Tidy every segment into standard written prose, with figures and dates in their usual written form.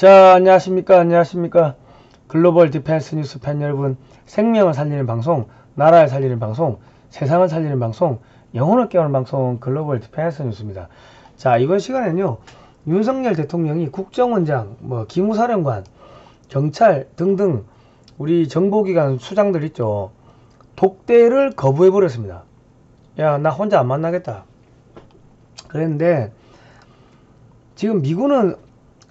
자, 안녕하십니까. 글로벌 디펜스 뉴스 팬 여러분, 생명을 살리는 방송, 나라를 살리는 방송, 세상을 살리는 방송, 영혼을 깨우는 방송, 글로벌 디펜스 뉴스입니다. 자, 이번 시간에는요, 윤석열 대통령이 국정원장, 기무사령관, 경찰 등등 우리 정보기관 수장들 있죠. 독대를 거부해버렸습니다. 야, 나 혼자 안 만나겠다. 그랬는데 지금 미군은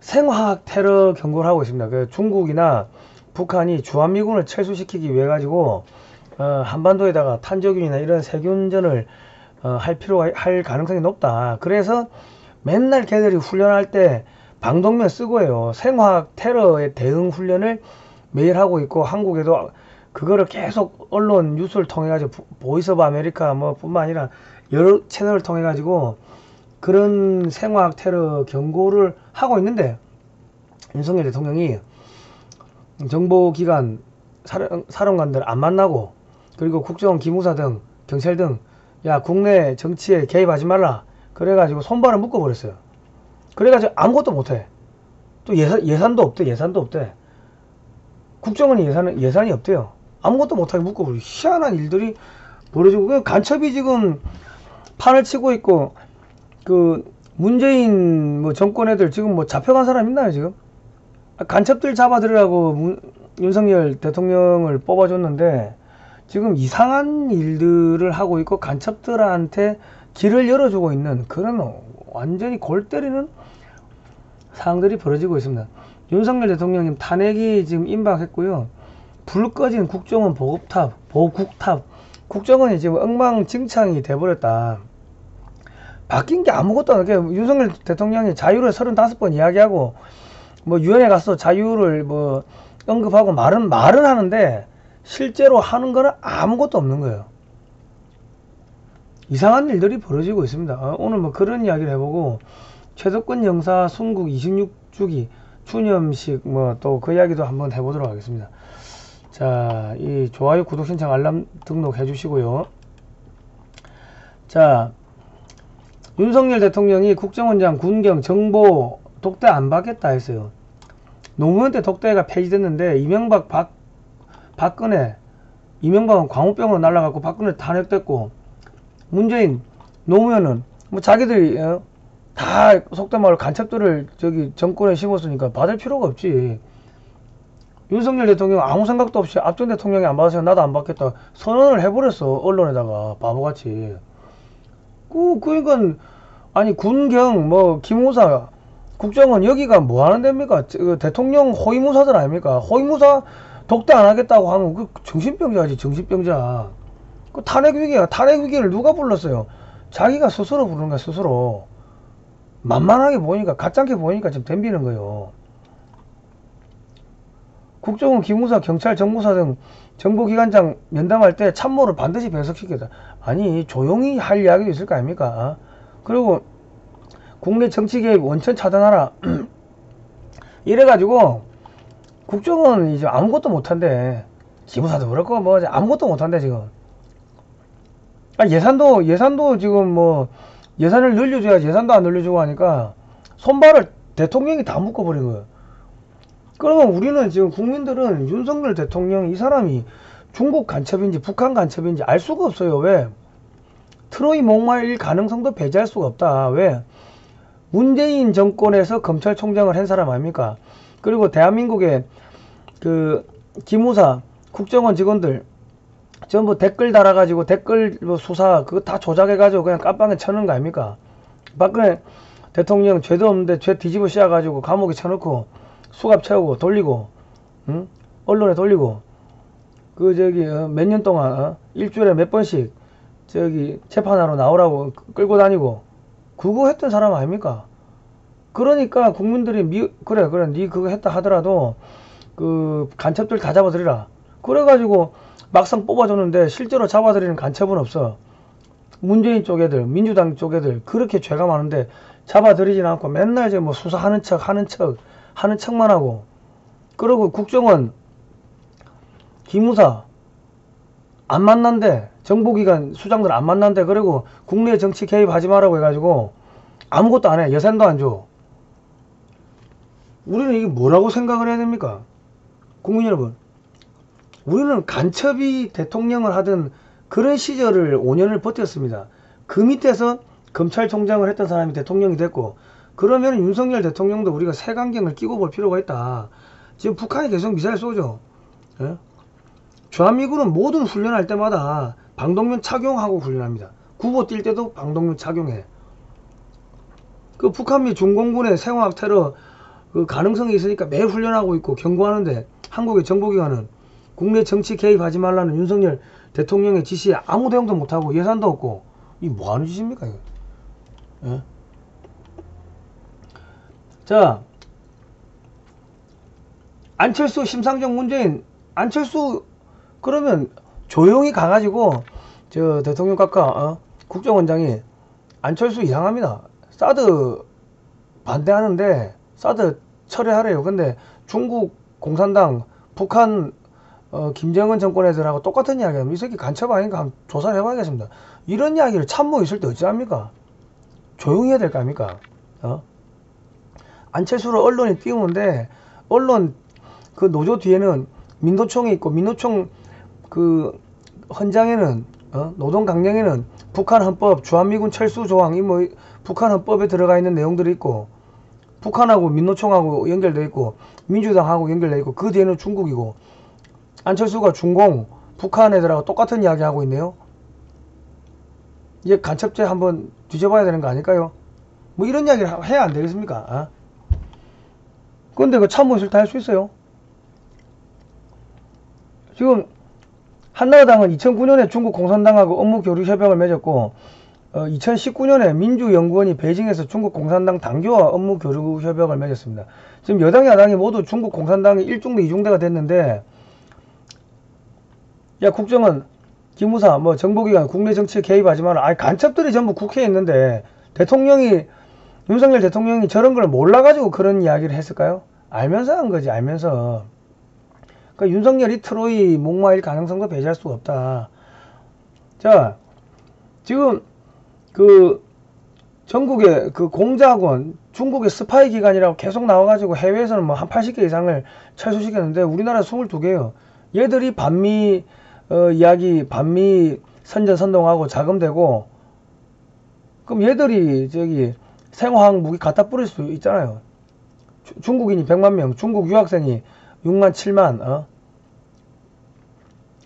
생화학 테러 경고를 하고 있습니다. 중국이나 북한이 주한미군을 철수시키기 위해 가지고 한반도에다가 탄저균이나 이런 세균전을 할 가능성이 높다. 그래서 맨날 걔들이 훈련할 때 방독면 쓰고 해요. 생화학 테러의 대응 훈련을 매일 하고 있고, 한국에도 그거를 계속 언론 뉴스를 통해 가지고 보이스 오브 아메리카 뿐만 아니라 여러 채널을 통해 가지고 그런 생화학 테러 경고를 하고 있는데, 윤석열 대통령이 정보기관 사령관들 안 만나고, 그리고 국정원 기무사 등 경찰 등 야, 국내 정치에 개입하지 말라 그래가지고 손발을 묶어버렸어요. 그래가지고 아무것도 못해. 또 예산도 없대. 국정원이 예산이 없대요. 아무것도 못하게 묶어버려. 희한한 일들이 벌어지고, 간첩이 지금 판을 치고 있고, 문재인 정권 애들 지금 잡혀간 사람 있나요 지금? 간첩들 잡아들으라고 윤석열 대통령을 뽑아줬는데 지금 이상한 일들을 하고 있고, 간첩들한테 길을 열어주고 있는 그런 완전히 골 때리는 상황들이 벌어지고 있습니다. 윤석열 대통령님 탄핵이 지금 임박했고요. 불 꺼진 국정원 보국탑, 국정원이 지금 엉망진창이 돼버렸다. 바뀐 게 아무것도 안 돼. 윤석열 대통령이 자유를 35번 이야기하고, 유엔에 가서 자유를 언급하고 말은 하는데 실제로 하는 거는 아무것도 없는 거예요. 이상한 일들이 벌어지고 있습니다. 오늘 그런 이야기를 해보고, 최덕권 영사 순국 26주기 추념식 또 그 이야기도 한번 해보도록 하겠습니다. 자, 이 좋아요, 구독, 신청, 알람 등록 해주시고요. 자, 윤석열 대통령이 국정원장, 군경, 정보 독대 안 받겠다 했어요. 노무현 때 독대가 폐지됐는데 이명박은 광우병으로 날아갔고, 박근혜 탄핵됐고, 문재인, 노무현은 자기들이 다 속된 말로 간첩들을 정권에 심었으니까 받을 필요가 없지. 윤석열 대통령 아무 생각도 없이 앞전 대통령이 안 받았으면 나도 안 받겠다 선언을 해버렸어. 언론에다가 바보같이. 그러니까 아니, 군경 기무사 국정원 여기가 뭐 하는 데입니까? 대통령 호위무사들 아닙니까? 호위무사 독대 안 하겠다고 하면 그 정신병자지, 정신병자. 그 탄핵 위기를 누가 불렀어요? 자기가 스스로 부르는 거야, 스스로. 만만하게 보이니까, 가짜게 보이니까 지금 덤비는 거예요. 국정원, 기무사, 경찰, 정무사 등 정보기관장 면담할 때 참모를 반드시 배석시켰다. 아니, 조용히 할 이야기도 있을 거 아닙니까? 그리고 국내 정치 개입 원천 차단하라. 이래가지고 국정원 이제 아무것도 못한대. 기무사도 그렇고 아무것도 못한대 지금. 예산도 지금 예산을 늘려줘야지 예산도 안 늘려주고 하니까 손발을 대통령이 다 묶어버린 거예요. 그러면 우리는 지금 국민들은 윤석열 대통령 이 사람이 중국 간첩인지 북한 간첩인지 알 수가 없어요. 왜? 트로이 목마일 가능성도 배제할 수가 없다. 왜? 문재인 정권에서 검찰총장을 한 사람 아닙니까? 그리고 대한민국의 기무사, 국정원 직원들 전부 댓글 달아가지고 댓글 수사 그거 다 조작해가지고 그냥 깜빵에 쳐넣은 거 아닙니까? 박근혜 대통령 죄도 없는데 죄 뒤집어 씌워가지고 감옥에 쳐넣고 수갑 채우고 돌리고, 응? 언론에 돌리고, 몇 년 동안 일주일에 몇 번씩 재판하러 나오라고 끌고 다니고 그거 했던 사람 아닙니까? 그러니까 국민들이 그래 니 그거 했다 하더라도 간첩들 다 잡아들이라 그래가지고 막상 뽑아줬는데 실제로 잡아들이는 간첩은 없어. 문재인 쪽 애들, 민주당 쪽 애들 그렇게 죄가 많은데 잡아들이진 않고 맨날 이제 수사하는 척만 하고. 그리고 국정원 기무사 안 만난대. 정보기관 수장들 안 만난대. 그리고 국내 정치 개입하지 마라고 해가지고 아무것도 안 해. 예산도 안 줘. 우리는 이게 뭐라고 생각을 해야 됩니까? 국민 여러분, 우리는 간첩이 대통령을 하던 그런 시절을 5년을 버텼습니다. 그 밑에서 검찰총장을 했던 사람이 대통령이 됐고, 그러면 윤석열 대통령도 우리가 색안경을 끼고 볼 필요가 있다. 지금 북한이 계속 미사일 쏘죠. 예? 주한미군은 모든 훈련할 때마다 방독면 착용하고 훈련합니다. 구보 뛸 때도 방독면 착용해. 그 북한미 중공군의 생화학 테러 그 가능성이 있으니까 매일 훈련하고 있고 경고하는데, 한국의 정보기관은 국내 정치 개입하지 말라는 윤석열 대통령의 지시에 아무 대응도 못하고 예산도 없고, 이 뭐하는 짓입니까 이거? 예? 자, 안철수, 심상정, 문재인, 안철수 그러면 조용히 가가지고 저 대통령 각하 국정원장이 안철수 이상합니다. 사드 반대하는데 사드 철회하래요. 근데 중국 공산당, 북한 김정은 정권 애들하고 똑같은 이야기하면 이 새끼 간첩 아닌가 한번 조사를 해봐야겠습니다. 이런 이야기를 참모 있을 때 어찌합니까? 조용히 해야 될 거 아닙니까? 안철수를 언론이 띄우는데, 언론 그 노조 뒤에는 민노총이 있고, 민노총 그 헌장에는 노동 강령에는 북한 헌법, 주한미군 철수 조항이 뭐 북한 헌법에 들어가 있는 내용들이 있고, 북한하고 민노총하고 연결되어 있고, 민주당하고 연결되어 있고, 그 뒤에는 중국이고, 안철수가 중공, 북한 애들하고 똑같은 이야기 하고 있네요. 이게 간첩죄 한번 뒤져봐야 되는 거 아닐까요? 뭐 이런 이야기를 해야 안 되겠습니까? 근데 그 참모 있을 때 할 수 있어요. 지금 한나라당은 2009년에 중국 공산당하고 업무 교류 협약을 맺었고, 2019년에 민주연구원이 베이징에서 중국 공산당 당규와 업무 교류 협약을 맺었습니다. 지금 여당 야당이 모두 중국 공산당이 1중대 2중대가 됐는데, 야 국정원 기무사 뭐 정보기관 국내 정치에 개입하지 마라. 아니 간첩들이 전부 국회에 있는데 대통령이, 윤석열 대통령이 저런 걸 몰라가지고 그런 이야기를 했을까요? 알면서 한 거지. 알면서. 그러니까 윤석열이 트로이 목마일 가능성도 배제할 수가 없다. 자, 지금 그 전국의 그 공작원, 중국의 스파이 기관이라고 계속 나와가지고 해외에서는 뭐 한 80개 이상을 철수시켰는데 우리나라 22개예요. 얘들이 반미 이야기, 반미 선전선동하고 자금되고, 그럼 얘들이 저기 생화학 무기 갖다 뿌릴 수 있잖아요. 중국인이 100만 명, 중국 유학생이 6만 7만,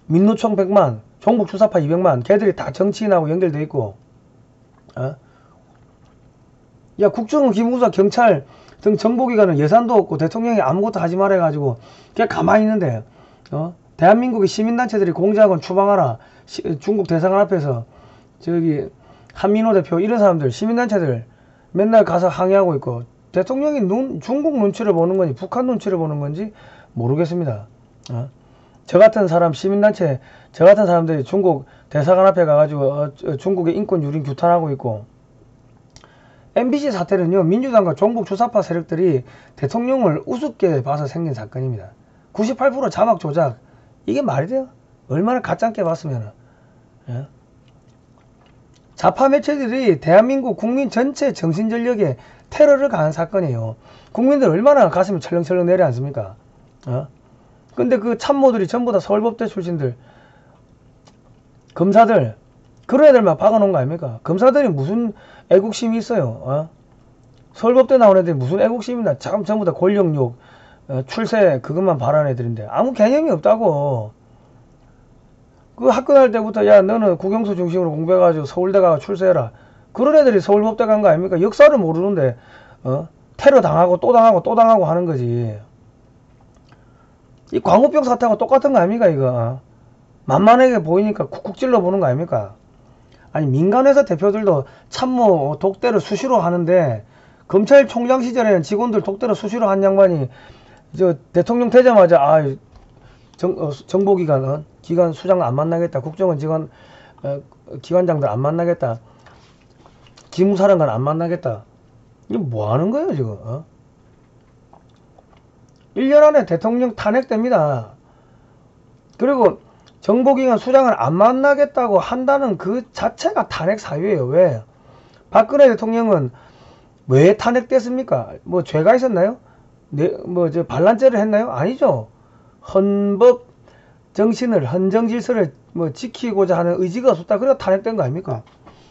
민노총 100만, 종북 주사파 200만, 걔들이 다 정치인하고 연결돼 있고, 야 국정원, 기무사, 경찰 등 정보기관은 예산도 없고 대통령이 아무것도 하지 말아 가지고 그냥 가만히 있는데, 대한민국의 시민단체들이 공작원 추방하라, 중국 대사관 앞에서 저기 한민호 대표 이런 사람들, 시민단체들 맨날 가서 항의하고 있고, 대통령이 중국 눈치를 보는 건지 북한 눈치를 보는 건지 모르겠습니다. 저 같은 사람, 시민단체, 저 같은 사람들이 중국 대사관 앞에 가가지고 중국의 인권 유린 규탄하고 있고, MBC 사태는요, 민주당과 종북 주사파 세력들이 대통령을 우습게 봐서 생긴 사건입니다. 98% 자막 조작, 이게 말이 돼요? 얼마나 가짜게 봤으면. 좌파 매체들이 대한민국 국민 전체 정신전력에 테러를 가한 사건이에요. 국민들 얼마나 가슴이 철렁철렁 내려앉습니까? 근데 그 참모들이 전부 다 서울법대 출신들, 검사들, 그런 애들만 박아놓은 거 아닙니까? 검사들이 무슨 애국심이 있어요? 서울법대 나온 애들이 무슨 애국심이나, 전부 다 권력욕, 출세, 그것만 바라는 애들인데 아무 개념이 없다고. 그 학교 다닐 때부터 야 너는 국영수 중심으로 공부해가지고 서울대 가서 출세해라, 그런 애들이 서울법대 간 거 아닙니까? 역사를 모르는데 테러 당하고 또 당하고 또 당하고 하는 거지. 이 광우병 사태하고 똑같은 거 아닙니까 이거? 만만하게 보이니까 쿡쿡 찔러 보는 거 아닙니까? 아니 민간회사 대표들도 참모 독대를 수시로 하는데, 검찰총장 시절에는 직원들 독대를 수시로 한 양반이 저 대통령 되자마자 정보기관 기관 수장 안 만나겠다, 국정원 직원 기관장들 안 만나겠다, 기무사령관 안 만나겠다. 이게 뭐 하는 거예요 지금? 1년 안에 대통령 탄핵됩니다. 그리고 정보기관 수장을 안 만나겠다고 한다는 그 자체가 탄핵 사유예요. 왜? 박근혜 대통령은 왜 탄핵됐습니까? 뭐 죄가 있었나요? 반란죄를 했나요? 아니죠. 헌법 정신을, 헌정 질서를 지키고자 하는 의지가 없었다. 그래서 탄핵된 거 아닙니까?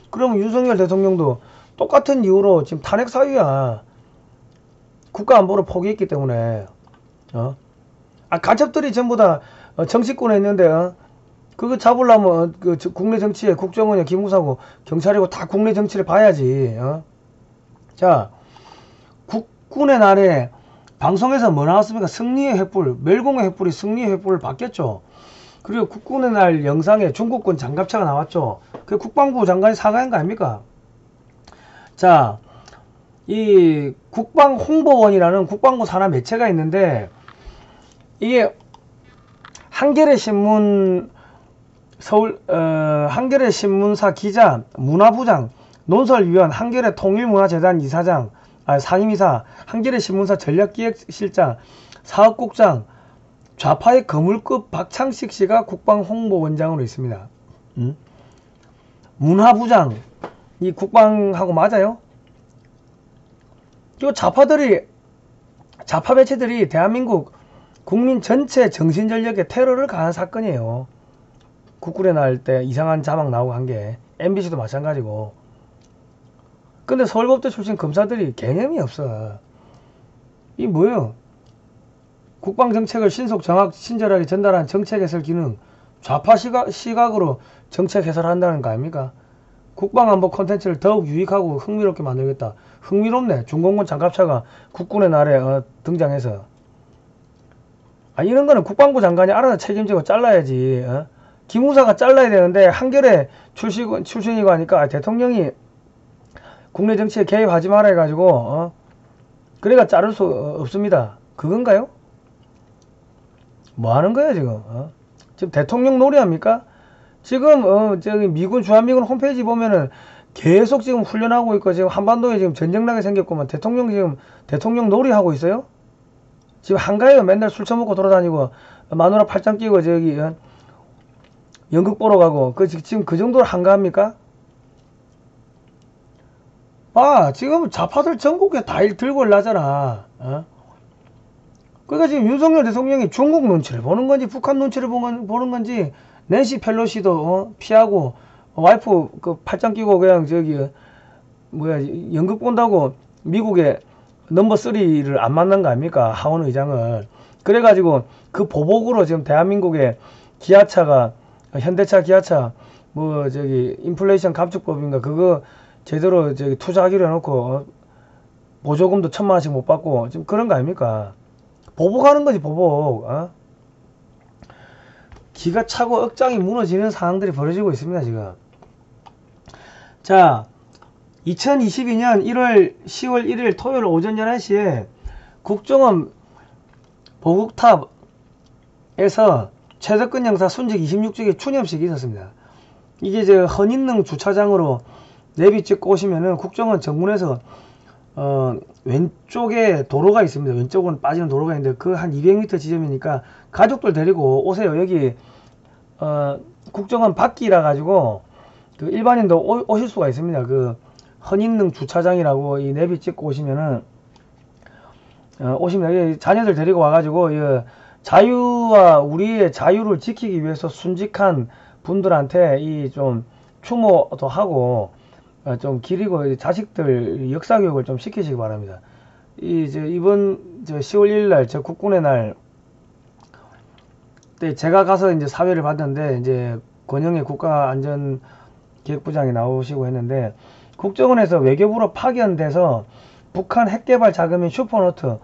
그러면 윤석열 대통령도 똑같은 이유로 지금 탄핵 사유야. 국가 안보를 포기했기 때문에. 간첩들이 전부 다 정치권에 있는데, 그거 잡으려면 국내 정치에 국정원이야, 기무사고, 경찰이고 다 국내 정치를 봐야지. 자, 국군의 날에 방송에서 뭐 나왔습니까? 승리의 횃불, 멸공의 횃불이 승리의 횃불을 바뀌었죠. 그리고 국군의 날 영상에 중국군 장갑차가 나왔죠. 그 국방부 장관이 사과한 거 아닙니까? 자, 이 국방홍보원이라는 국방부 산하 매체가 있는데, 이게 한겨레 신문 한겨레 신문사 기자, 문화부장, 논설위원, 한겨레 통일문화재단 이사장, 상임이사, 한겨레 신문사 전략기획실장, 사업국장, 좌파의 거물급 박창식 씨가 국방홍보원장으로 있습니다. 문화부장, 이 국방하고 맞아요? 이 좌파 매체들이 대한민국 국민 전체 정신전력에 테러를 가한 사건이에요. 국군의 날 때 이상한 자막 나오고 한 게, MBC도 마찬가지고. 근데 서울법대 출신 검사들이 개념이 없어. 이 뭐예요? 국방정책을 신속 정확 친절하게 전달하는 정책 해설 기능, 좌파 시각으로 정책 해설한다는 거 아닙니까? 국방안보 콘텐츠를 더욱 유익하고 흥미롭게 만들겠다. 흥미롭네. 중공군 장갑차가 국군의 날에 등장해서. 이런 거는 국방부 장관이 알아서 책임지고 잘라야지. 기무사가 잘라야 되는데, 한겨레 출신이고 하니까 대통령이 국내 정치에 개입하지 말아 해가지고 그래가 자를 수 없습니다. 그건가요? 뭐 하는 거야 지금? 지금 대통령 놀이합니까? 지금 저기 주한미군 홈페이지 보면은 계속 지금 훈련하고 있고, 지금 한반도에 지금 전쟁 나게 생겼구만. 대통령 놀이하고 있어요? 지금 한가해요. 맨날 술 처먹고 돌아다니고 마누라 팔짱 끼고 저기 연극 보러 가고. 지금 그 정도로 한가합니까? 지금 좌파들 전국에 다 들고 올라잖아. 그러니까 지금 윤석열 대통령이 중국 눈치를 보는 건지 북한 눈치를 보는 건지, 낸시 펠로시도 피하고, 와이프 팔짱 끼고 그냥 연극 본다고 미국의 넘버 3를 안 만난 거 아닙니까? 하원 의장을. 그래가지고 그 보복으로 지금 대한민국의 기아차가, 현대차 기아차 인플레이션 감축법인가 그거 제대로 투자하기로 해놓고 보조금도 1,000만원씩 못 받고 지금 그런 거 아닙니까? 보복하는 거지, 보복. 기가 차고 억장이 무너지는 상황들이 벌어지고 있습니다, 지금. 자, 2022년 10월 1일 토요일 오전 11시에 국정원 보국탑에서 최덕근 영사 순직 26주기 추념식이 있었습니다. 이게 헌인릉 주차장으로 내비 찍고 오시면은 국정원 정문에서 왼쪽에 도로가 있습니다. 왼쪽은 빠지는 도로가 있는데 그 한 200m 지점이니까 가족들 데리고 오세요. 여기 국정원 밖이라 가지고 그 일반인도 오실 수가 있습니다. 그 헌인릉 주차장이라고 이 내비 찍고 오시면은 오시면 자녀들 데리고 와가지고 자유와 우리의 자유를 지키기 위해서 순직한 분들한테 이 좀 추모도 하고 좀 기리고 자식들 역사교육을 좀 시키시기 바랍니다. 이번 10월 1일 날 국군의 날 때 제가 가서 이제 사회를 봤는데, 이제 권영애 국가안전기획부장이 나오시고 했는데, 국정원에서 외교부로 파견돼서 북한 핵개발 자금인 슈퍼노트,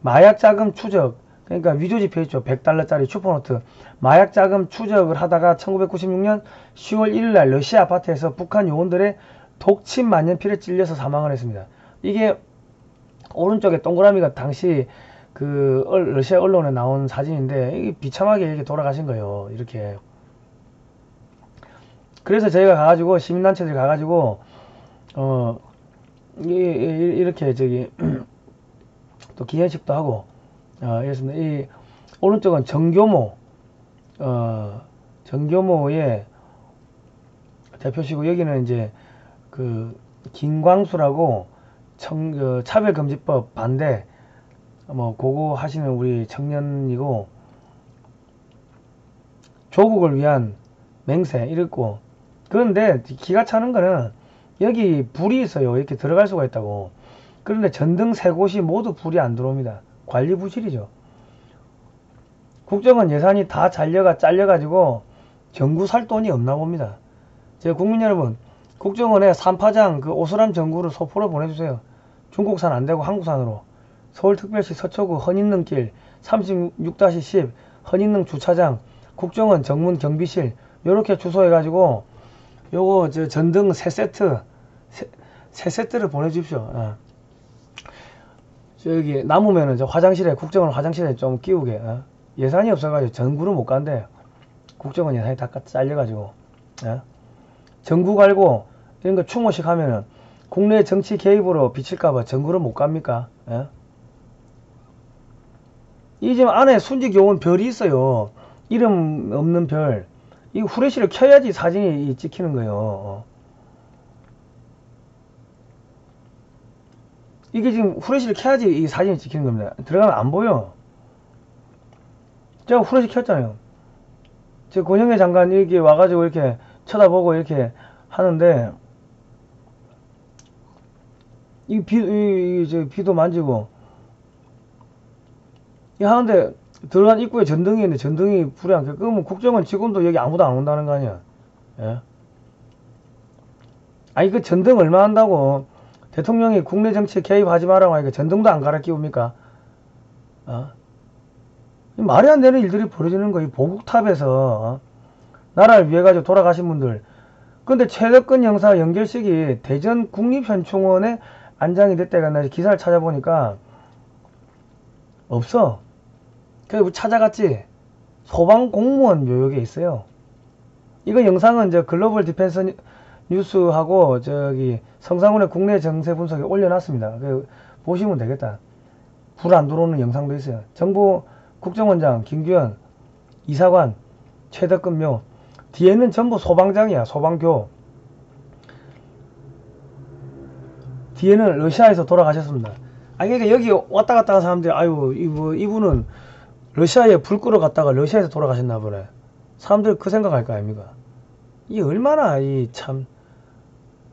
마약 자금 추적, 그러니까 위조지표 있죠. $100짜리 슈퍼노트, 마약 자금 추적을 하다가 1996년 10월 1일 날 러시아 아파트에서 북한 요원들의 독침 만년필에 찔려서 사망을 했습니다. 이게 오른쪽에 동그라미가 당시 러시아 언론에 나온 사진인데, 이게 비참하게 이렇게 돌아가신 거예요. 이렇게. 그래서 저희가 가가지고, 시민단체들이 가가지고, 이렇게 또 기념식도 하고, 이랬습니다. 이 오른쪽은 정교모의 대표시고, 여기는 이제 김광수라고 차별금지법 반대, 뭐 그거 하시는 우리 청년이고 조국을 위한 맹세 이랬고, 그런데 기가 차는 거는 여기 불이 있어요. 이렇게 들어갈 수가 있다고. 그런데 전등 세 곳이 모두 불이 안 들어옵니다. 관리 부실이죠. 국정원 예산이 다 잘려가지고 전구 살 돈이 없나 봅니다. 제 국민 여러분, 국정원에 3파장 그 오스람 전구를 소포로 보내주세요. 중국산 안되고 한국산으로. 서울특별시 서초구 헌인릉길 36-10 헌인릉 주차장 국정원 정문 경비실 요렇게 주소해가지고 요거 저 전등 세 세트를 보내주십시오. 저기 남으면은 저 화장실에, 국정원 화장실에 좀 끼우게. 예산이 없어가지고 전구를 못 간대. 국정원 예산이 다 잘려가지고. 전구 갈고 이런 거 추모식 하면은 국내 정치 개입으로 비칠까봐 전구를 못 갑니까? 이 지금 안에 순직 요원 별이 있어요. 이름 없는 별. 이 후레쉬를 켜야지 사진이 찍히는 거예요. 이게 지금 후레쉬를 켜야지 이 사진이 찍히는 겁니다. 들어가면 안 보여. 제가 후레쉬 켰잖아요. 제 권영애 장관 이렇게 와가지고 이렇게 쳐다보고 이렇게 하는데, 비도 만지고, 하는데, 들어간 입구에 전등이 있는데 전등이 불이 안 켜. 그러면 국정원 직원도 여기 아무도 안 온다는 거 아니야. 아니, 그 전등 얼마 한다고 대통령이 국내 정치에 개입하지 말라고 하니까 전등도 안 갈아 끼웁니까? 말이 안 되는 일들이 벌어지는 거야. 이 보국탑에서 나라를 위해 가지고 돌아가신 분들. 근데 최덕근 형사 연결식이 대전 국립현충원에 안장이 됐다가 나 기사를 찾아보니까 없어. 그래서 찾아갔지. 소방 공무원 묘역에 있어요. 이거 영상은 저 글로벌 디펜스 뉴스하고 저기 성상훈의 국내 정세 분석에 올려놨습니다. 보시면 되겠다. 불 안 들어오는 영상도 있어요. 정부 국정원장 김규현, 이사관 최덕근 묘. 뒤에는 전부 소방장이야. 소방교. 뒤에는 러시아에서 돌아가셨습니다. 아니 그러니까 여기 왔다 갔다 하는 사람들이 아유 이분은 러시아에 불 끌어 갔다가 러시아에서 돌아가셨나 보네. 사람들 그 생각할 거 아닙니까? 이 얼마나 이 참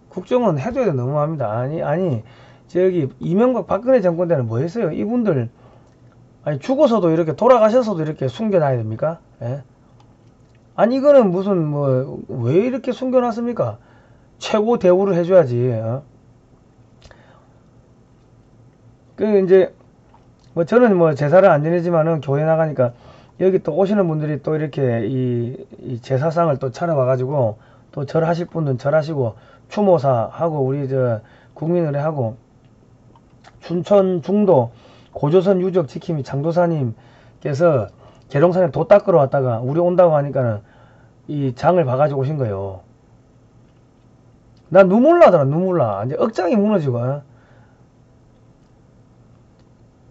국정원 해도 해도 너무합니다. 아니 저기 이명박 박근혜 정권 때는 뭐 했어요? 이분들 아니 죽어서도 이렇게 돌아가셔서도 이렇게 숨겨놔야 됩니까? 아니 이거는 무슨 뭐 왜 이렇게 숨겨놨습니까? 최고 대우를 해줘야지. 그 이제 뭐 저는 뭐 제사를 안 지내지만은 교회 나가니까 여기 또 오시는 분들이 또 이렇게 이 제사상을 또 차려와 가지고 또 절하실 분들은 절하시고 추모사 하고 우리 저 국민의례 하고 춘천 중도 고조선 유적 지킴이 장도사님께서 계룡산에 도 닦으러 왔다가 우리 온다고 하니까는 이 장을 봐가지고 오신 거예요. 나 눈물 나더라. 눈물 나. 이제 억장이 무너지고.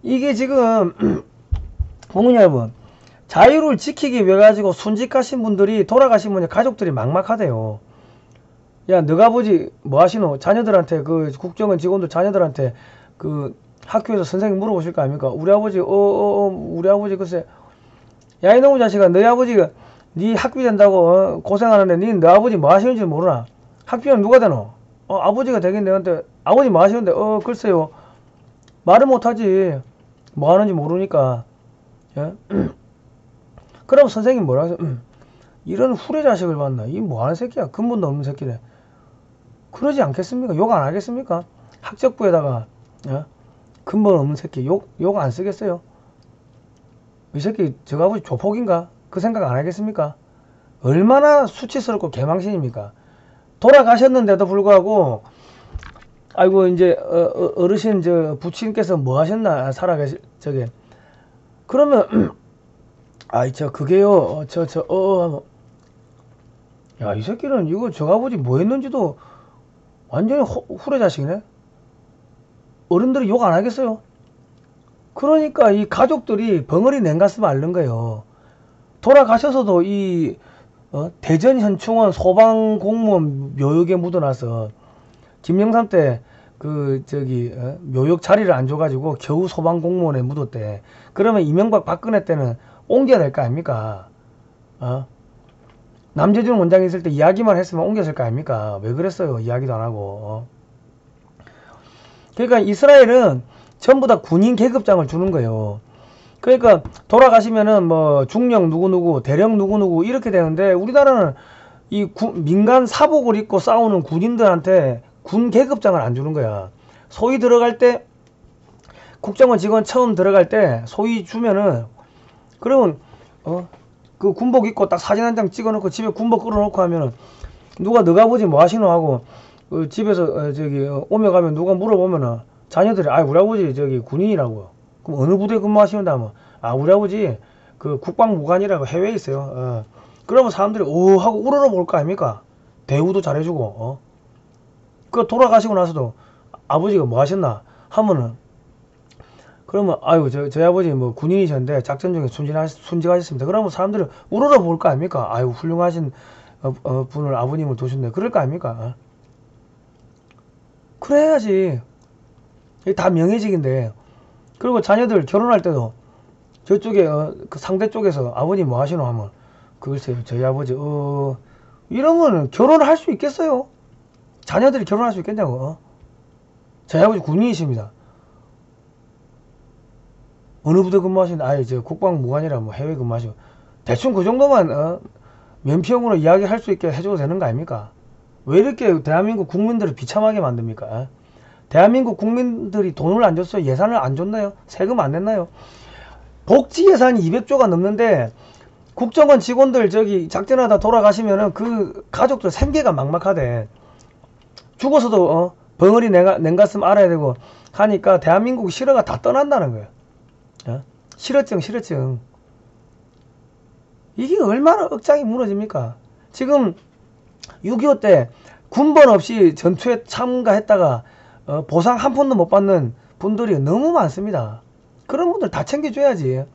이게 지금 국민 여러분 자유를 지키기 위해 가지고 순직하신 분들이 돌아가신 분의 가족들이 막막하대요. 야 너가 아버지 뭐 하시노? 자녀들한테 그 국정원 직원들 자녀들한테 그 학교에서 선생님 물어보실 거 아닙니까? 우리 아버지 우리 아버지 글쎄 야 이놈의 자식아 너희 아버지가 네 학비 된다고 고생하는데 니 너 아버지 뭐 하시는지 모르나? 학비는 누가 되노? 아버지가 되긴 되는데 아버지 뭐 하시는데 글쎄요 말을 못하지 뭐 하는지 모르니까. 예? 그럼 선생님 뭐라 해서 이런 후레 자식을 봤나? 이 뭐하는 새끼야? 근본도 없는 새끼래. 그러지 않겠습니까? 욕 안 하겠습니까? 학적부에다가 근본 없는 새끼 욕 안 쓰겠어요? 이 새끼 저가 아버지 조폭인가? 그 생각 안 하겠습니까? 얼마나 수치스럽고 개망신입니까? 돌아가셨는데도 불구하고 아이고 이제 어르신 저 부친께서 뭐 하셨나 살아계시 저게 그러면 아이 저 그게요 야 이 새끼는 이거 저가 아버지 뭐 했는지도 완전히 후레 자식이네. 어른들이 욕 안 하겠어요? 그러니까 이 가족들이 벙어리 냉가슴 앓는 거예요. 돌아가셔서도 이 대전 현충원 소방공무원 묘역에 묻어나서 김영삼 때 묘역 자리를 안 줘가지고 겨우 소방공무원에 묻었대. 그러면 이명박 박근혜 때는 옮겨야 될 거 아닙니까? 남재준 원장이 있을 때 이야기만 했으면 옮겼을 거 아닙니까? 왜 그랬어요? 이야기도 안 하고. 그러니까 이스라엘은 전부 다 군인 계급장을 주는 거예요. 그러니까 돌아가시면은 뭐 중령 누구누구, 대령 누구누구 이렇게 되는데, 우리나라는 이 민간 사복을 입고 싸우는 군인들한테 군 계급장을 안 주는 거야. 소위 들어갈 때, 국정원 직원 처음 들어갈 때 소위 주면은, 그러면 그 군복 입고 딱 사진 한 장 찍어놓고 집에 군복 끌어놓고 하면은 누가 너가 보지 뭐 하시노 하고 집에서 오며 가면 누가 물어보면은 자녀들이 우리 아버지 군인이라고. 그럼 어느 부대에 근무하시는다 하면 우리 아버지 그 국방무관이라고 해외에 있어요. 그러면 사람들이 오 하고 우러러 볼 거 아닙니까? 대우도 잘해주고. 그 돌아가시고 나서도 아버지가 뭐 하셨나 하면은, 그러면 저희 아버지 뭐 군인이셨는데 작전 중에 순직하셨습니다. 그러면 사람들이 우러러 볼 거 아닙니까? 훌륭하신 분을 아버님을 두셨네. 그럴 거 아닙니까? 그래야지. 이게 다 명예직인데. 그리고 자녀들 결혼할 때도 저쪽에 그 상대 쪽에서 아버님 뭐 하시노 하면 글쎄요 저희 아버지 이런 거는 결혼을 할 수 있겠어요? 자녀들이 결혼할 수 있겠냐고. 저희 아버지 군인이십니다. 어느 부대 근무하시는데 저 국방무관이라 뭐 해외 근무하시고, 대충 그 정도만 면피용으로 이야기할 수 있게 해줘도 되는 거 아닙니까? 왜 이렇게 대한민국 국민들을 비참하게 만듭니까? 대한민국 국민들이 돈을 안 줬어요? 예산을 안 줬나요? 세금 안 냈나요? 복지 예산이 200조가 넘는데 국정원 직원들 작전하다 돌아가시면은 그 가족들 생계가 막막하대. 죽어서도 벙어리 냉가슴 알아야 되고 하니까 대한민국 실어가 다 떠난다는 거예요. 실어증. 이게 얼마나 억장이 무너집니까? 지금 6.25 때 군번 없이 전투에 참가했다가 보상 한 푼도 못 받는 분들이 너무 많습니다. 그런 분들 다 챙겨줘야지.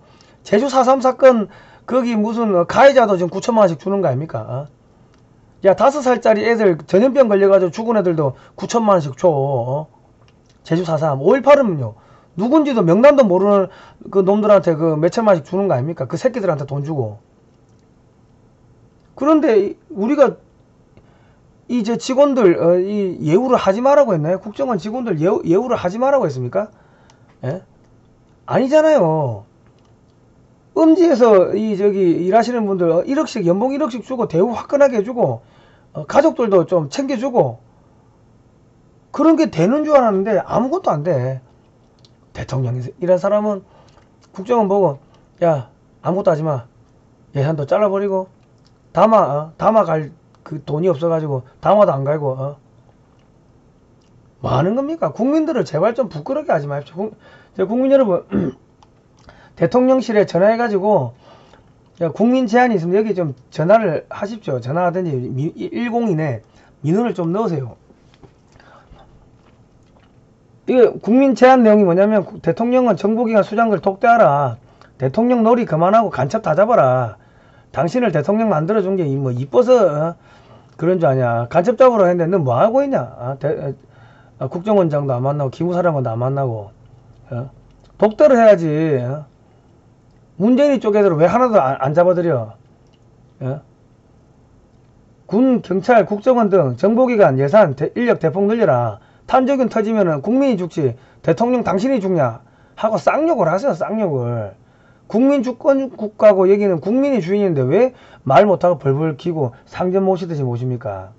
제주 4.3 사건 거기 무슨 가해자도 지금 9천만 원씩 주는 거 아닙니까? 야 5살짜리 애들 전염병 걸려가지고 죽은 애들도 9천만 원씩 줘. 제주 4.3 5.18은요 누군지도 명단도 모르는 그 놈들한테 그 몇천만 원씩 주는 거 아닙니까? 그 새끼들한테 돈 주고. 그런데 우리가 이제 직원들 이 예우를 하지 말라고 했나요? 국정원 직원들 예우를 하지 말라고 했습니까? 예? 아니잖아요. 음지에서 일하시는 분들 1억씩 연봉 1억씩 주고 대우 화끈하게 해주고 가족들도 좀 챙겨주고 그런 게 되는 줄 알았는데 아무것도 안 돼. 대통령이 이런 사람은 국정원 보고 야 아무것도 하지마, 예산도 잘라버리고 담화 갈 그 돈이 없어가지고 담화도 안 갈고 뭐 하는 겁니까? 국민들을 제발 좀 부끄럽게 하지 마십시오. 국민 여러분 대통령실에 전화해가지고 야, 국민 제안이 있으면 여기 좀 전화를 하십시오. 전화하든지 102에 민원을 좀 넣으세요. 이게 국민 제안 내용이 뭐냐면 대통령은 정보기관 수장들 독대하라. 대통령 놀이 그만하고 간첩 다 잡아라. 당신을 대통령 만들어준 게 뭐 이뻐서 그런 줄 아냐. 간첩 잡으러 했는데 너 뭐 하고 있냐. 국정원장도 안 만나고 기무사령관도 안 만나고 독대를 해야지. 문재인이 쪽 애들을 왜 하나도 안 잡아들여. 군, 경찰, 국정원 등 정보기관 예산 인력 대폭 늘려라. 탄저균 터지면은 국민이 죽지 대통령 당신이 죽냐 하고 쌍욕을 하세요. 쌍욕을. 국민 주권 국가고 여기는 국민이 주인인데 왜 말 못하고 벌벌 기고 상전 모시듯이 모십니까?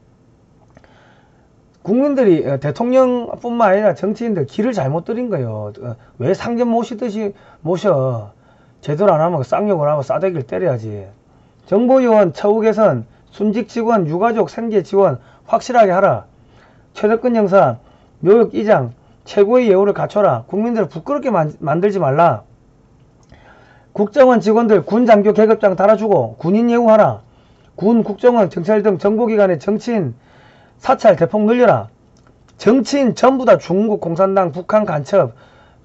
국민들이 대통령뿐만 아니라 정치인들 길을 잘못 들인 거예요. 왜 상전 모시듯이 모셔. 제대로 안 하면 쌍욕을 하고 싸대기를 때려야지. 정보요원 처우 개선, 순직 직원, 유가족 생계 지원 확실하게 하라. 최덕근 형사, 묘역 이장, 최고의 예우를 갖춰라. 국민들을 부끄럽게 만들지 말라. 국정원 직원들 군 장교 계급장 달아주고 군인 예우하라. 군, 국정원, 경찰 등 정보기관의 정치인 사찰 대폭 늘려라. 정치인 전부 다 중국 공산당, 북한 간첩,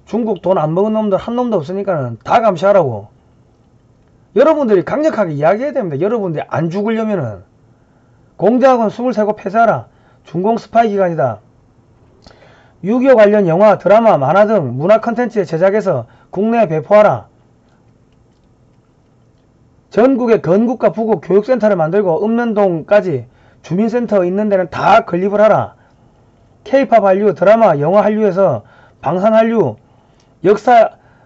중국 돈 안 먹은 놈들 한 놈도 없으니까는 다 감시하라고. 여러분들이 강력하게 이야기해야 됩니다. 여러분들이 안 죽으려면은. 공작원 23곳 폐쇄하라. 중공 스파이 기관이다. 6.25 관련 영화, 드라마, 만화 등 문화 콘텐츠의 제작에서 국내에 배포하라. 전국에 건국과 부국 교육센터를 만들고 읍면동까지 주민센터 있는 데는 다 건립을 하라. K-팝 한류, 드라마, 영화 한류에서 방산 한류,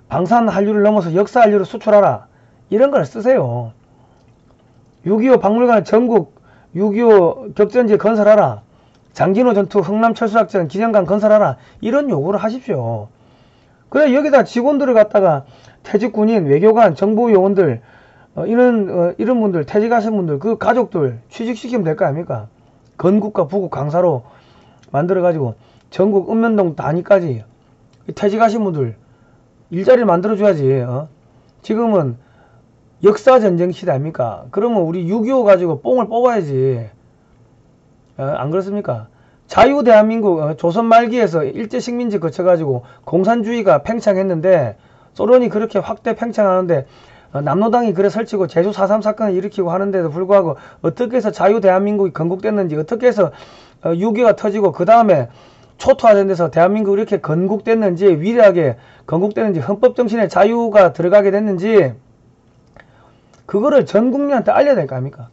방산 한류를 넘어서 역사 한류를 수출하라. 이런 걸 쓰세요. 6.25 박물관 전국 6.25 격전지 건설하라. 장진호 전투 흥남철수작전 기념관 건설하라. 이런 요구를 하십시오. 그래 여기다 직원들을 갖다가 퇴직군인, 외교관, 정보요원들 이런 분들, 퇴직하신 분들, 그 가족들 취직시키면 될 거 아닙니까? 건국과 부국 강사로 만들어가지고 전국 읍면동 단위까지 퇴직하신 분들 일자리를 만들어줘야지. 지금은 역사전쟁 시대 아닙니까? 그러면 우리 6.25 가지고 뽕을 뽑아야지. 안 그렇습니까? 자유대한민국 조선 말기에서 일제식민지 거쳐가지고 공산주의가 팽창했는데 소련이 그렇게 확대 팽창하는데 남로당이 그래 설치고 제주 4.3 사건을 일으키고 하는데도 불구하고 어떻게 해서 자유대한민국이 건국됐는지, 어떻게 해서 6.25가 터지고 그 다음에 초토화된 데서 대한민국이 이렇게 건국됐는지, 위대하게 건국됐는지, 헌법정신에 자유가 들어가게 됐는지 그거를 전 국민한테 알려야 될 거 아닙니까?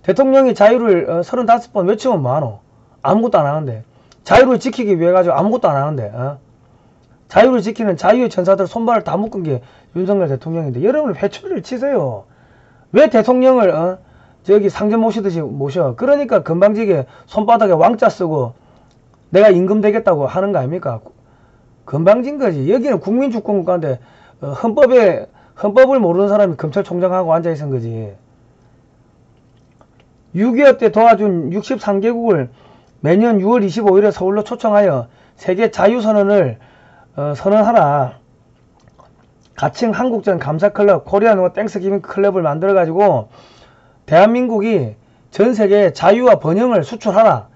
대통령이 자유를 35번 외치면 뭐하노? 아무것도 안 하는데. 자유를 지키기 위해 가지고 아무것도 안 하는데. 자유를 지키는 자유의 전사들 손발을 다 묶은 게 윤석열 대통령인데 여러분 회초리를 치세요. 왜 대통령을 저기 상점 모시듯이 모셔? 그러니까 건방지게 손바닥에 왕자 쓰고 내가 임금 되겠다고 하는 거 아닙니까? 건방진 거지. 여기는 국민주권국가인데 헌법을 모르는 사람이 검찰총장하고 앉아있은 거지. 6.25 때 도와준 63개국을 매년 6월 25일에 서울로 초청하여 세계 자유선언을 선언하라. 가칭 한국전 감사클럽, 코리아노 땡스기빙 클럽을 만들어가지고 대한민국이 전세계에 자유와 번영을 수출하라.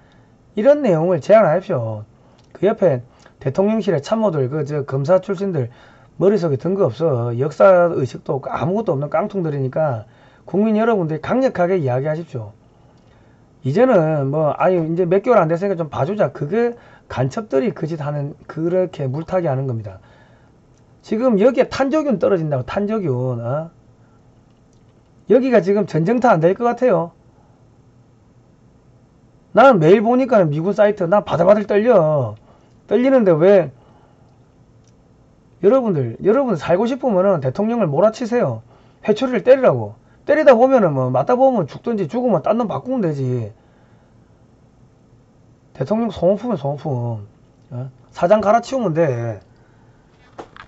이런 내용을 제안하십시오. 그 옆에 대통령실의 참모들, 검사 출신들 머릿속에 든 거 없어. 역사의식도 없고 아무것도 없는 깡통들이니까 국민 여러분들이 강력하게 이야기하십시오. 이제는 이제 몇 개월 안 됐으니까 좀 봐주자. 그게 간첩들이 그 짓 하는, 그렇게 물타기 하는 겁니다. 지금 여기에 탄저균 떨어진다고, 탄저균. 여기가 지금 전쟁터 안 될 것 같아요. 나는 매일 보니까 미군 사이트, 나 바들바들 떨려. 떨리는데 왜, 여러분 살고 싶으면은 대통령을 몰아치세요. 회초리를 때리라고. 때리다 보면은 맞다 보면 죽든지 죽으면 딴 놈 바꾸면 되지. 대통령 소모품은 소모품. 사장 갈아치우면 돼.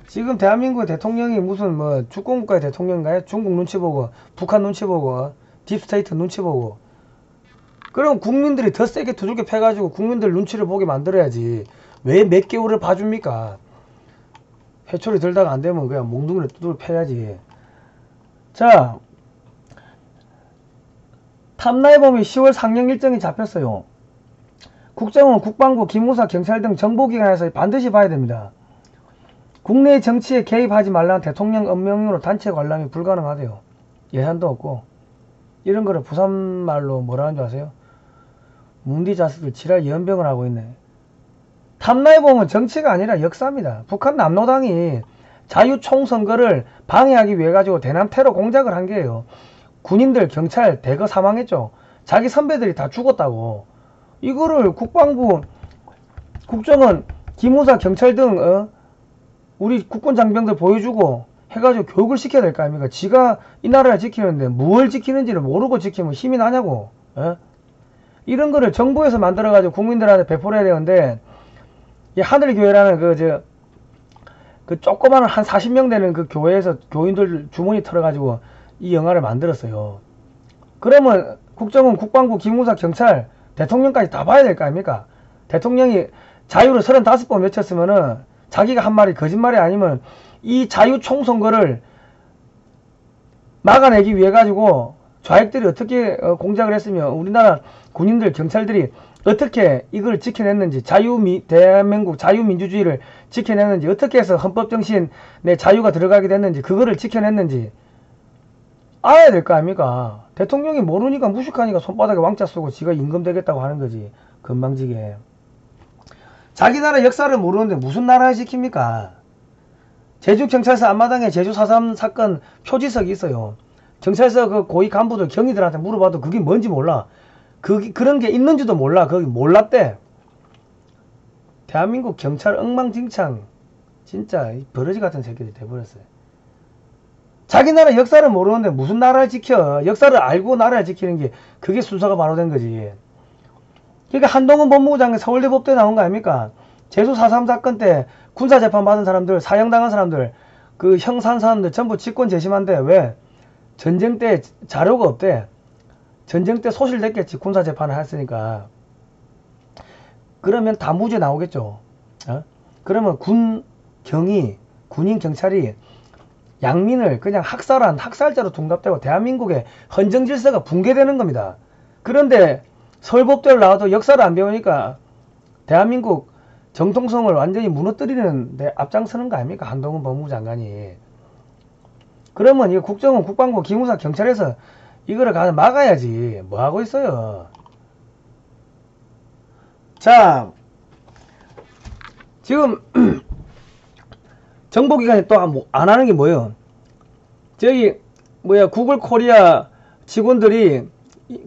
지금 대한민국의 대통령이 무슨 주권국가의 대통령인가요? 중국 눈치 보고, 북한 눈치 보고, 딥스테이트 눈치 보고. 그럼 국민들이 더 세게 두들겨 패가지고 국민들 눈치를 보게 만들어야지. 왜 몇 개월을 봐줍니까? 회초리 들다가 안 되면 그냥 몽둥이를 두들겨 패야지. 자, 탐나해범이 10월 상영 일정이 잡혔어요. 국정원, 국방부, 기무사, 경찰 등 정보기관에서 반드시 봐야 됩니다. 국내의 정치에 개입하지 말라는 대통령 엄명으로 단체 관람이 불가능하대요. 예산도 없고. 이런 거를 부산말로 뭐라는 줄 아세요? 문디 자식들 지랄 연병을 하고 있네. 탐나해보면 정치가 아니라 역사입니다. 북한 남로당이 자유총선거를 방해하기 위해 가지고 대남 테러 공작을 한 게예요. 군인들, 경찰 대거 사망했죠. 자기 선배들이 다 죽었다고. 이거를 국방부, 국정원, 기무사, 경찰 등 우리 국군 장병들 보여주고 해가지고 교육을 시켜야 될 거 아닙니까? 지가 이 나라를 지키는데 뭘 지키는지를 모르고 지키면 힘이 나냐고. 이런 거를 정부에서 만들어가지고 국민들한테 배포를 해야 되는데, 이 하늘교회라는 그 조그마한 한 40명 되는 그 교회에서 교인들 주머니 털어가지고 이 영화를 만들었어요. 그러면 국정원, 국방부, 기무사, 경찰, 대통령까지 다 봐야 될 거 아닙니까? 대통령이 자유를 35번 외쳤으면은 자기가 한 말이 거짓말이 아니면 이 자유총선거를 막아내기 위해 가지고 좌익들이 어떻게 공작을 했으며 우리나라 군인들, 경찰들이 어떻게 이걸 지켜냈는지, 대한민국 자유민주주의를 지켜냈는지, 어떻게 해서 헌법정신에 자유가 들어가게 됐는지, 그거를 지켜냈는지 알아야 될 거 아닙니까? 대통령이 모르니까 무식하니까 손바닥에 왕자 쓰고 지가 임금 되겠다고 하는 거지. 건방지게. 자기 나라 역사를 모르는데 무슨 나라를 지킵니까? 제주경찰서 앞마당에 제주 4.3 사건 표지석이 있어요. 경찰서 그 고위 간부들 경위들한테 물어봐도 그게 뭔지 몰라. 그런 게 있는지도 몰라. 거기 몰랐대. 대한민국 경찰 엉망진창. 진짜 버러지 같은 새끼들이 돼버렸어요. 자기 나라 역사를 모르는데 무슨 나라를 지켜. 역사를 알고 나라를 지키는 게 그게 순서가 바로 된 거지. 그러니까 한동훈 법무부 장관 서울대 법대에 나온 거 아닙니까? 제주 4.3 사건 때 군사재판 받은 사람들, 사형당한 사람들, 그 형사한 사람들 전부 직권 재심한데 왜? 전쟁 때 자료가 없대. 전쟁 때 소실됐겠지. 군사재판을 했으니까. 그러면 다 무죄 나오겠죠. 어? 그러면 군인, 경찰이 양민을 그냥 학살자로 둔갑되고 대한민국의 헌정질서가 붕괴되는 겁니다. 그런데 서울법대를 나와도 역사를 안 배우니까 대한민국 정통성을 완전히 무너뜨리는 데 앞장서는 거 아닙니까? 한동훈 법무부 장관이. 그러면 이거 국정원, 국방부, 기무사, 경찰에서 이거를 가서 막아야지. 뭐 하고 있어요? 자, 지금 정보기관이 또 안 하는 게 뭐예요? 저기 구글 코리아 직원들이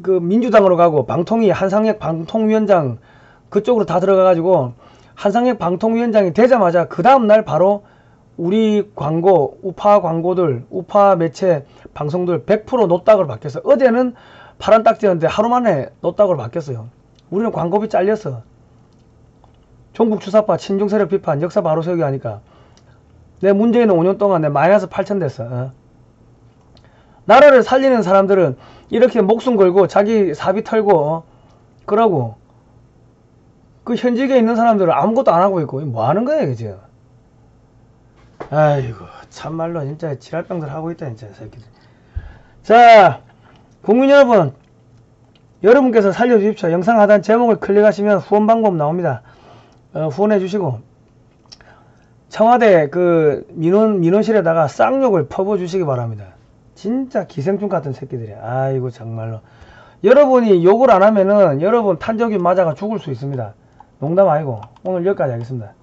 그 민주당으로 가고 방통위 한상혁 방통위원장 그쪽으로 다 들어가가지고 한상혁 방통위원장이 되자마자 그 다음날 바로 우리 광고, 우파 광고들, 우파 매체 방송들 100% 노딱으로 바뀌었어. 어제는 파란 딱지였는데 하루 만에 노딱으로 바뀌었어요. 우리는 광고비 잘렸어. 종북 주사파, 친중 세력 비판, 역사 바로 세우기 하니까 내 문재인은 5년 동안 내 마이너스 8천 됐어. 어? 나라를 살리는 사람들은 이렇게 목숨 걸고 자기 사비 털고 그러고 그 현직에 있는 사람들은 아무것도 안 하고 있고 뭐 하는 거야 그죠? 아이고 참말로 진짜 지랄병들 하고 있다 진짜 새끼들. 자, 국민 여러분, 여러분께서 살려주십시오. 영상 하단 제목을 클릭하시면 후원 방법 나옵니다. 후원해 주시고 청와대 그 민원실에다가 쌍욕을 퍼부어 주시기 바랍니다. 진짜 기생충 같은 새끼들이야. 아이고 정말로. 여러분이 욕을 안 하면은 여러분 탄저균 맞아가 죽을 수 있습니다. 농담 아니고 오늘 여기까지 하겠습니다.